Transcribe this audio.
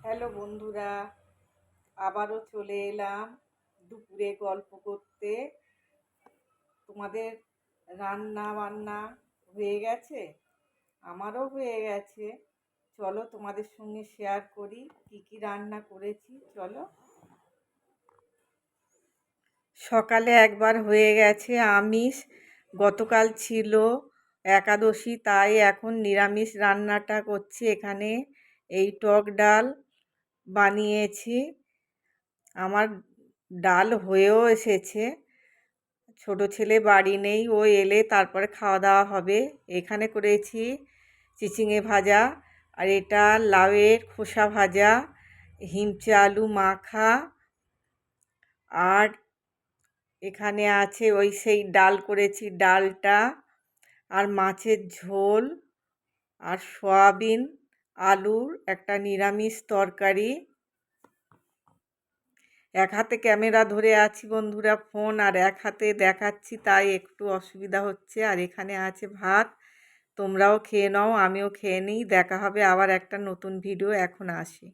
Hello বন্ধুরা, আবারও চলে এলাম দুপুরে গল্প করতে। তোমাদের রান্না বান্না হয়ে গেছে? আমারও হয়ে গেছে। চলো তোমাদের সঙ্গে শেয়ার করি কি কি রান্না করেছি। চলো। সকালে একবার হয়ে গেছে আমিষ, গতকাল ছিল একাদশী, তাই এখন নিরামিষ রান্নাটা করছি। এখানে এই টক ডাল বানিয়েছি। আমার ডাল হয়েও এসেছে। ছোট ছেলে বাড়ি নেই, ও এলে তারপরে খাওয়া দাওয়া হবে। এখানে করেছি চিচিঙে ভাজা, আর এটা লাউয়ের খোসা ভাজা, হিমচে আলু মাখা, আর এখানে আছে ওই সেই ডাল করেছি ডালটা, আর মাছের ঝোল, আর সয়াবিন আলুর একটা নিরামিষ তরকারি। এক হাতে ক্যামেরা ধরে আছি বন্ধুরা, ফোন, আর এক হাতে দেখাচ্ছি, তাই একটু অসুবিধা হচ্ছে। আর এখানে আছে ভাত। তোমরাও খেয়ে নাও, আমিও খেয়ে নিই। দেখা হবে আবার একটা নতুন ভিডিও। এখন আসি।